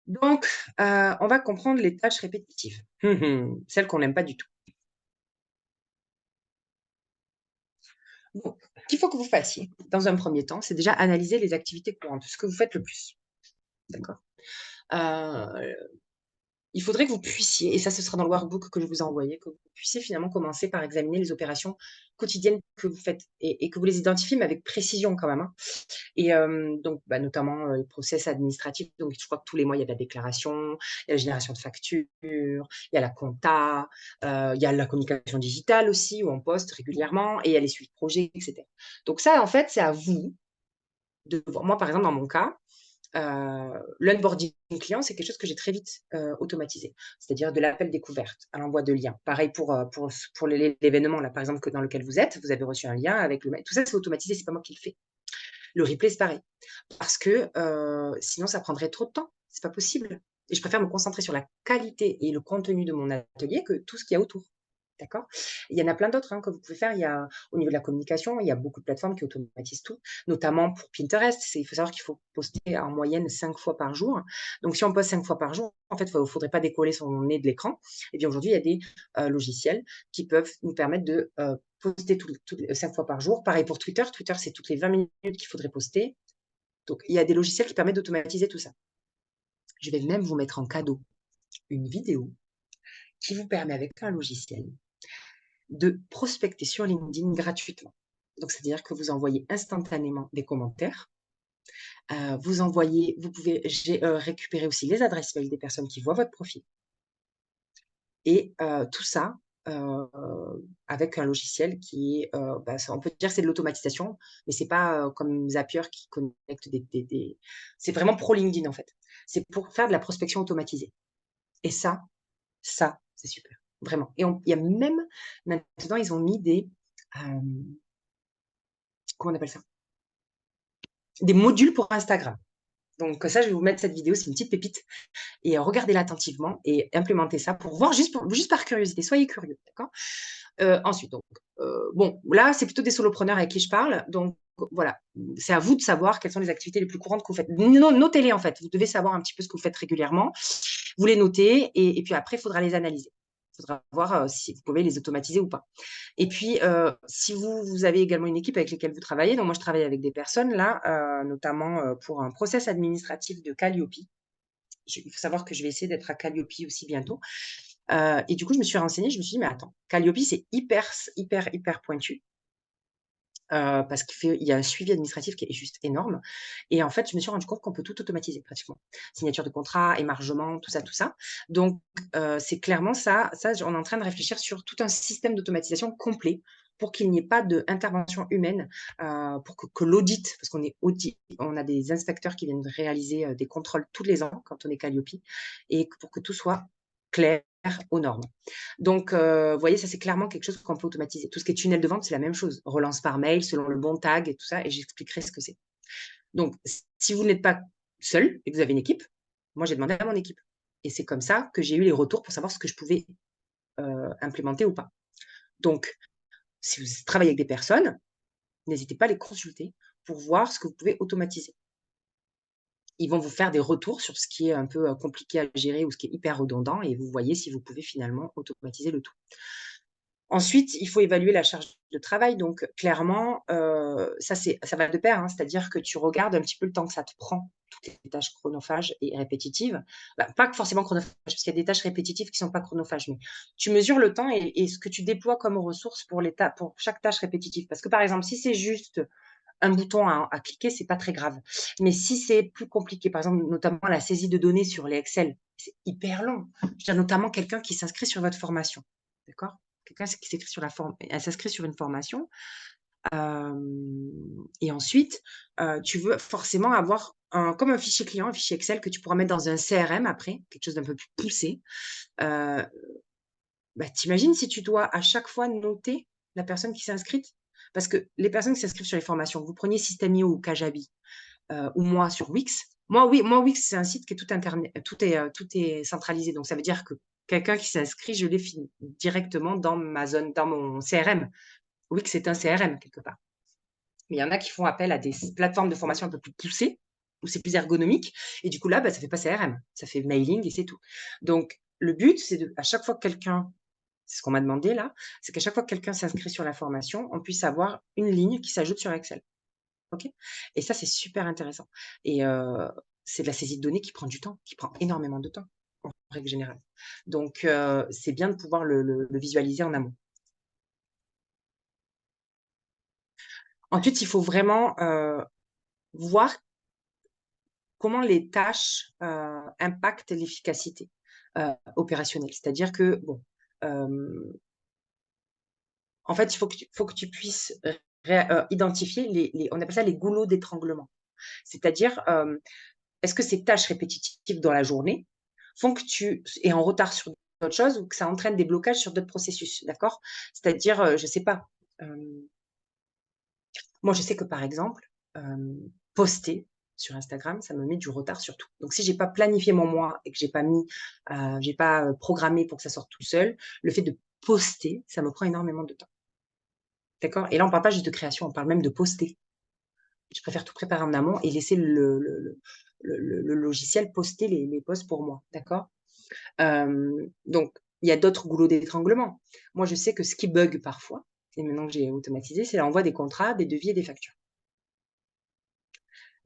Donc, on va comprendre les tâches répétitives. Celles qu'on n'aime pas du tout. Donc, ce qu'il faut que vous fassiez, dans un premier temps, c'est déjà analyser les activités courantes, ce que vous faites le plus, d'accord? Heu, il faudrait que vous puissiez, et ça ce sera dans le workbook que je vous ai envoyé, que vous puissiez finalement commencer par examiner les opérations quotidiennes que vous faites et que vous les identifiez, mais avec précision quand même, hein. Et donc, bah, notamment, les process administratifs. Donc je crois que tous les mois, il y a de la déclaration, il y a la génération de factures, il y a la compta, il y a la communication digitale aussi où on poste régulièrement et il y a les suivis de projets et cetera. Donc ça, en fait, c'est à vous de voir. Moi, par exemple, dans mon cas, l'onboarding client, c'est quelque chose que j'ai très vite, automatisé. C'est-à-dire de l'appel découverte à l'envoi de liens. Pareil pour l'événement là, par exemple, que dans lequel vous êtes, vous avez reçu un lien avec le mail. Tout ça, c'est automatisé, c'est pas moi qui le fais. Le replay, c'est pareil. Parce que, sinon ça prendrait trop de temps, c'est pas possible et je préfère me concentrer sur la qualité et le contenu de mon atelier que tout ce qu'il y a autour. D'accord? Il y en a plein d'autres, hein, que vous pouvez faire. Il y a au niveau de la communication, il y a beaucoup de plateformes qui automatisent tout, notamment pour Pinterest. Il faut savoir qu'il faut poster en moyenne 5 fois par jour. Donc si on poste 5 fois par jour, en fait, faudrait pas décoller son nez de l'écran. Et bien aujourd'hui, il y a des, logiciels qui peuvent nous permettre de, poster 5 fois par jour. Pareil pour Twitter. Twitter, c'est toutes les 20 minutes qu'il faudrait poster. Donc, il y a des logiciels qui permettent d'automatiser tout ça. Je vais même vous mettre en cadeau une vidéo qui vous permet, avec un logiciel, de prospecter sur LinkedIn gratuitement. Donc, c'est-à-dire que vous envoyez instantanément des commentaires. Vous pouvez récupérer aussi les adresses mail des personnes qui voient votre profil. Et tout ça euh, avec un logiciel qui est, bah, on peut dire que c'est de l'automatisation, mais c'est pas comme Zapier qui connecte c'est vraiment pro LinkedIn en fait. C'est pour faire de la prospection automatisée. Et ça, c'est super, vraiment. Et il y a même, maintenant, ils ont mis euh, comment on appelle ça? Des modules pour Instagram. Donc ça, je vais vous mettre cette vidéo, c'est une petite pépite. Et regardez-la attentivement et implémentez ça pour voir, juste par curiosité. Soyez curieux, d'accord? Ensuite, donc, bon, là, c'est plutôt des solopreneurs avec qui je parle. Donc, voilà, c'est à vous de savoir quelles sont les activités les plus courantes que vous faites. Notez-les, en fait. Vous devez savoir un petit peu ce que vous faites régulièrement. Vous les notez et puis après, il faudra les analyser. Il faudra voir si vous pouvez les automatiser ou pas. Et puis, si vous avez également une équipe avec laquelle vous travaillez, donc moi, je travaille avec des personnes, là, notamment pour un process administratif de Calliope. Il faut savoir que je vais essayer d'être à Calliope aussi bientôt. Et du coup, je me suis renseignée, je me suis dit: «Mais attends, Calliope, c'est hyper pointu». Parce qu'il y a un suivi administratif qui est juste énorme et en fait, je me suis rendu compte qu'on peut tout automatiser pratiquement. Signature de contrat, émargement, tout ça, tout ça. Donc c'est clairement ça, on est en train de réfléchir sur tout un système d'automatisation complet pour qu'il n'y ait pas d'intervention humaine, pour que l'audit, parce qu'on est audit, on a des inspecteurs qui viennent réaliser, des contrôles tous les ans quand on est Calliope et pour que tout soit clair, aux normes. Donc, vous voyez, ça, c'est clairement quelque chose qu'on peut automatiser. Tout ce qui est tunnel de vente, c'est la même chose. Relance par mail selon le bon tag et tout ça et j'expliquerai ce que c'est. Donc, si vous n'êtes pas seul et que vous avez une équipe, moi, j'ai demandé à mon équipe et c'est comme ça que j'ai eu les retours pour savoir ce que je pouvais, implémenter ou pas. Donc, si vous travaillez avec des personnes, n'hésitez pas à les consulter pour voir ce que vous pouvez automatiser. Ils vont vous faire des retours sur ce qui est un peu, compliqué à gérer ou ce qui est hyper redondant et vous voyez si vous pouvez finalement automatiser le tout. Ensuite, il faut évaluer la charge de travail. Donc clairement, ça va de pair, hein. C'est-à-dire que tu regardes un petit peu le temps que ça te prend, toutes les tâches chronophages et répétitives. Bah, pas que forcément chronophages, parce qu'il y a des tâches répétitives qui ne sont pas chronophages, mais tu mesures le temps et ce que tu déploies comme ressources pour chaque tâche répétitive. Parce que, par exemple, si c'est juste un bouton à cliquer, c'est pas très grave. Mais si c'est plus compliqué, par exemple, notamment la saisie de données sur les Excel, c'est hyper long. Je veux dire, notamment quelqu'un qui s'inscrit sur votre formation, d'accord? Quelqu'un qui s'inscrit sur elle s'inscrit sur une formation, et ensuite, tu veux forcément avoir comme un fichier client, un fichier Excel que tu pourras mettre dans un CRM après, quelque chose d'un peu plus poussé. Heu, Bah, tu si tu dois à chaque fois noter la personne qui s'est inscrite? Parce que les personnes qui s'inscrivent sur les formations, que vous preniez System.io ou Kajabi, ou moi sur Wix. Moi Wix, c'est un site qui est tout est centralisé. Donc ça veut dire que quelqu'un qui s'inscrit, je l'ai directement dans ma zone, dans mon CRM. Wix, c'est un CRM quelque part. Mais il y en a qui font appel à des plateformes de formation un peu plus poussées, où c'est plus ergonomique. Et du coup, là, bah, ça fait pas CRM, ça fait mailing et c'est tout. Donc, le but, c'est à chaque fois que quelqu'un, c'est ce qu'on m'a demandé là, c'est qu'à chaque fois que quelqu'un s'inscrit sur la formation, on puisse avoir une ligne qui s'ajoute sur Excel. OK? Et ça, c'est super intéressant. Et c'est de la saisie de données qui prend du temps, qui prend énormément de temps, en règle générale. Donc c'est bien de pouvoir le visualiser en amont. Ensuite, il faut vraiment, voir comment les tâches, impactent l'efficacité, opérationnelle. C'est-à-dire que, bon, hem, en fait, il faut que tu puisses identifier les on appelle ça les goulots d'étranglement. C'est-à-dire, est-ce que ces tâches répétitives dans la journée font que tu es en retard sur d'autres choses ou que ça entraîne des blocages sur d'autres processus, d'accord? C'est-à-dire, je sais pas, hem, moi je sais que par exemple, poster sur Instagram, ça me met du retard sur tout. Donc si j'ai pas planifié mon mois et que j'ai pas, programmé pour que ça sorte tout seul, le fait de poster, ça me prend énormément de temps, d'accord? Et là, on parle pas juste de création, on parle même de poster. Je préfère tout préparer en amont et laisser le logiciel poster les posts pour moi, d'accord? Donc il y a d'autres goulots d'étranglement. Moi, je sais que ce qui bug parfois, et maintenant que j'ai automatisé, c'est l'envoi des contrats, des devis et des factures.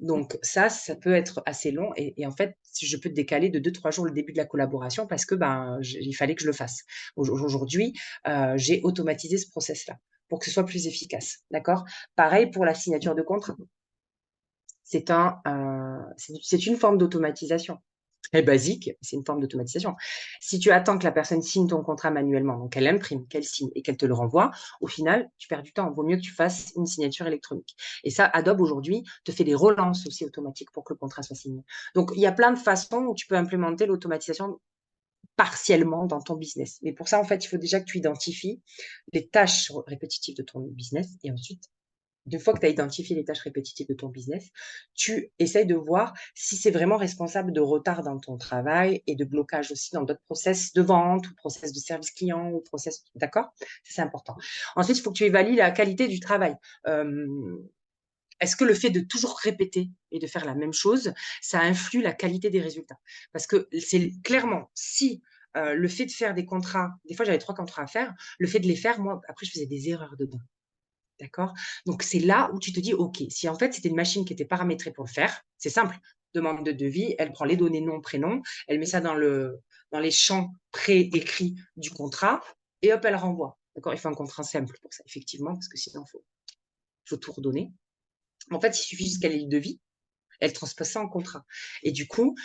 Donc ça peut être assez long et en fait, je peux te décaler de 2-3 jours le début de la collaboration parce que, ben, il fallait que je le fasse. Aujourd'hui, j'ai automatisé ce process-là pour que ce soit plus efficace, d'accord? Pareil pour la signature de contrat. C'est une forme d'automatisation. Très basique, c'est une forme d'automatisation. Si tu attends que la personne signe ton contrat manuellement, donc qu'elle imprime, qu'elle signe et qu'elle te le renvoie, au final, tu perds du temps. Il vaut mieux que tu fasses une signature électronique. Et ça, Adobe aujourd'hui te fait des relances aussi automatiques pour que le contrat soit signé. Donc, il y a plein de façons où tu peux implémenter l'automatisation partiellement dans ton business. Mais pour ça, en fait, il faut déjà que tu identifies les tâches répétitives de ton business et ensuite une fois que tu as identifié les tâches répétitives de ton business, tu essayes de voir si c'est vraiment responsable de retard dans ton travail et de blocage aussi dans d'autres process de vente ou process de service client ou process, d'accord? Ça, c'est important. Ensuite, il faut que tu évalues la qualité du travail. Est-ce que le fait de toujours répéter et de faire la même chose, ça influe la qualité des résultats? Parce que c'est clairement, si, le fait de faire des contrats, des fois j'avais 3 contrats à faire, le fait de les faire, moi, après je faisais des erreurs dedans. D'accord? Donc c'est là où tu te dis: «OK, si en fait c'était une machine qui était paramétrée pour le faire», c'est simple, demande de devis, elle prend les données nom, prénom, elle met ça dans les champs préécrits du contrat et hop, elle renvoie. D'accord? Il faut un contrat simple pour ça, effectivement, parce que sinon faut tout redonner. En fait, il suffit juste qu'elle ait le devis, elle transpose ça en contrat et du coup,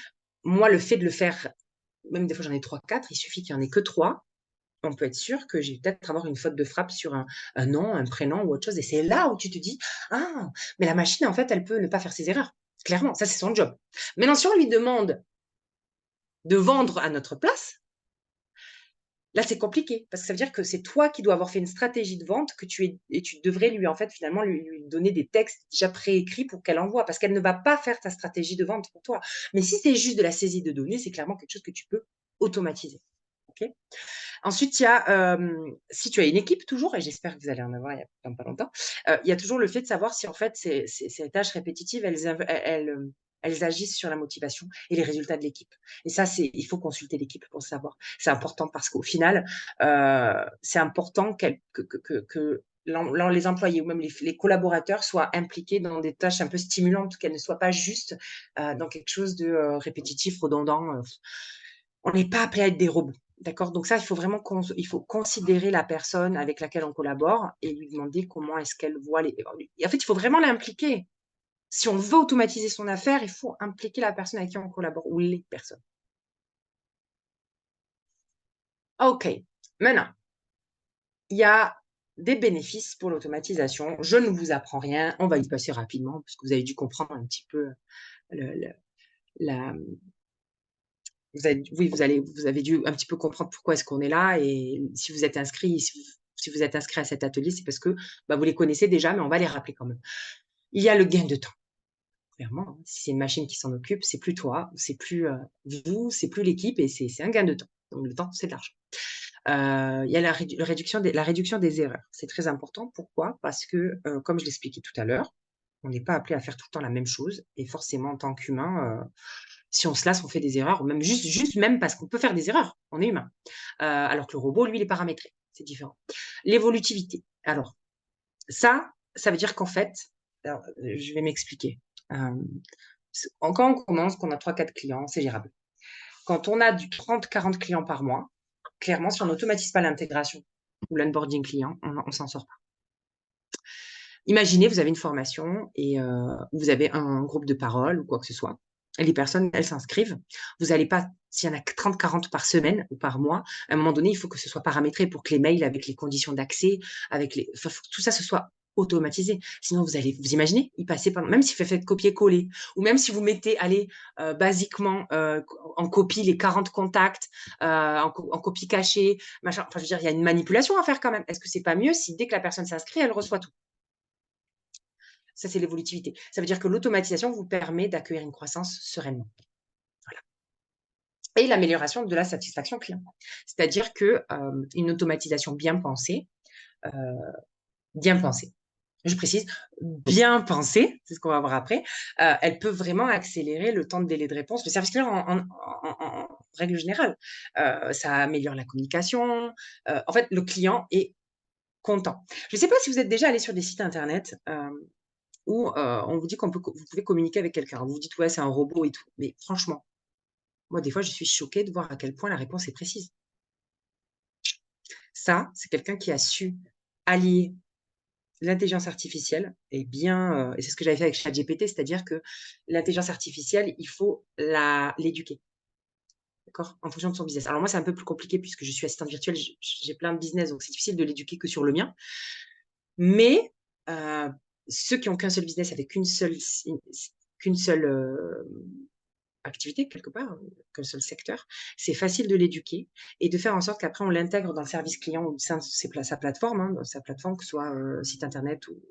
moi, le fait de le faire, même des fois j'en ai 3-4, il suffit qu'il y en ait que 3. On peut être sûr que j'ai peut-être avoir une faute de frappe sur un nom, un prénom ou autre chose et c'est là où tu te dis: «Ah, mais la machine, en fait, elle peut ne pas faire ses erreurs». Clairement, ça, c'est son job. Maintenant, si on lui demande de vendre à notre place, là, c'est compliqué parce que ça veut dire que c'est toi qui dois avoir fait une stratégie de vente que tu devrais lui, en fait, finalement, lui donner des textes déjà préécrits pour qu'elle envoie parce qu'elle ne va pas faire ta stratégie de vente pour toi. Mais si c'est juste de la saisie de données, c'est clairement quelque chose que tu peux automatiser. OK? Ensuite, il y a, si tu as une équipe toujours et j'espère que vous allez en avoir il y a dans pas longtemps, il y a toujours le fait de savoir si en fait ces tâches répétitives, elles agissent sur la motivation et les résultats de l'équipe et ça, il faut consulter l'équipe pour savoir. C'est important parce qu'au final, c'est important que les employés ou même les collaborateurs soient impliqués dans des tâches un peu stimulantes, qu'elles ne soient pas juste, dans quelque chose de, répétitif, redondant, on n'est pas appelé à être des robots. D'accord? Donc ça, il faut considérer la personne avec laquelle on collabore et lui demander comment est-ce qu'elle voit les en fait, il faut vraiment l'impliquer. Si on veut automatiser son affaire, il faut impliquer la personne avec qui on collabore ou les personnes. OK. Maintenant, il y a des bénéfices pour l'automatisation. Je ne vous apprends rien, on va y passer rapidement parce que vous avez dû comprendre un petit peu le la vous avez dû un petit peu comprendre pourquoi est-ce qu'on est là et si vous êtes inscrit à cet atelier, c'est parce que, bah, vous les connaissez déjà, mais on va les rappeler quand même. Il y a le gain de temps, clairement, hein. Si c'est une machine qui s'en occupe, c'est plus toi, c'est plus, vous, c'est plus l'équipe et c'est un gain de temps. Donc le temps, c'est de l'argent. Il y a la réduction des erreurs. C'est très important. Pourquoi? Parce que, comme je l'expliquais tout à l'heure, On n'est pas appelé à faire tout le temps la même chose et forcément en tant qu'humain, si on se lasse, on fait des erreurs ou même juste même parce qu'on peut faire des erreurs, on est humain. Alors que le robot, lui, il est paramétré, c'est différent. L'évolutivité, alors ça veut dire qu'en fait, alors, je vais m'expliquer. Hem, quand on commence, qu'on a 3-4 clients, c'est gérable. Quand on a du 30-40 clients par mois, clairement, si on n'automatise pas l'intégration ou l'onboarding client, on s'en sort pas. Imaginez, vous avez une formation et vous avez un groupe de parole ou quoi que ce soit et les personnes, elles s'inscrivent. Vous allez pas s'il y en a que 30-40 par semaine ou par mois, à un moment donné, il faut que ce soit paramétré pour que les mails avec les conditions d'accès, avec les enfin, faut que tout ça, ce soit automatisé. Sinon vous imaginez? Y passer pendant même si vous faites copier-coller ou même si vous mettez, allez, basiquement, en copie les 40 contacts, en copie cachée, machin, enfin, je veux dire, il y a une manipulation à faire quand même. Est-ce que c'est pas mieux si dès que la personne s'inscrit, elle reçoit tout? Ça, c'est l'évolutivité. Ça veut dire que l'automatisation vous permet d'accueillir une croissance sereinement. Voilà. Et l'amélioration de la satisfaction client. C'est-à-dire que, une automatisation heu, bien pensée, je précise, bien pensée, c'est ce qu'on va voir après, elle peut vraiment accélérer le temps de délai de réponse. Le service client en règle générale, ça améliore la communication, en fait, le client est content. Je ne sais pas si vous êtes déjà allé sur des sites internet, où, on vous dit vous pouvez communiquer avec quelqu'un. Vous vous dites: «Ouais, c'est un robot et tout». Mais franchement, moi, des fois, je suis choquée de voir à quel point la réponse est précise. Ça, c'est quelqu'un qui a su allier l'intelligence artificielle et c'est ce que j'avais fait avec ChatGPT, c'est-à-dire que l'intelligence artificielle, il faut l'éduquer, d'accord? En fonction de son business. Alors moi, c'est un peu plus compliqué puisque je suis assistante virtuelle, j'ai plein de business, donc c'est difficile de l'éduquer que sur le mien. Mais, heu, ceux qui ont qu'un seul business avec qu'une seule, activité quelque part, qu'un seul secteur, c'est facile de l'éduquer et de faire en sorte qu'après on l'intègre dans le service client au sein de sa plateforme, hein, dans sa plateforme, que ce soit, site internet ou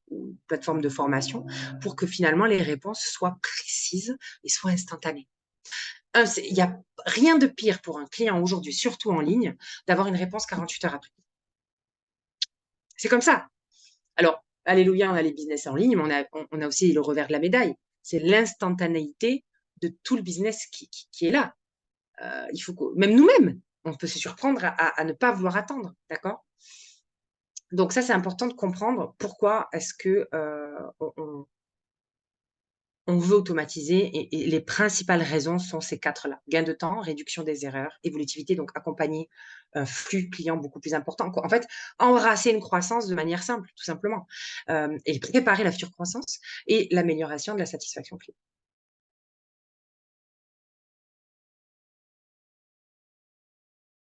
ou plateforme de formation, pour que finalement les réponses soient précises et soient instantanées. Il y a rien de pire pour un client aujourd'hui, surtout en ligne, d'avoir une réponse 48 heures après. C'est comme ça. Alors, alléluia, on a les business en ligne, mais on a aussi le revers de la médaille. C'est l'instantanéité de tout le business qui est là. Il faut que même nous-mêmes, on peut se surprendre à ne pas vouloir attendre, d'accord? Donc ça, c'est important de comprendre pourquoi est-ce que, on veut automatiser et les principales raisons sont ces 4 là. Gain de temps, réduction des erreurs, évolutivité, donc accompagner un flux client beaucoup plus important, quoi. En fait, embrasser une croissance de manière simple, tout simplement, et préparer la future croissance et l'amélioration de la satisfaction client.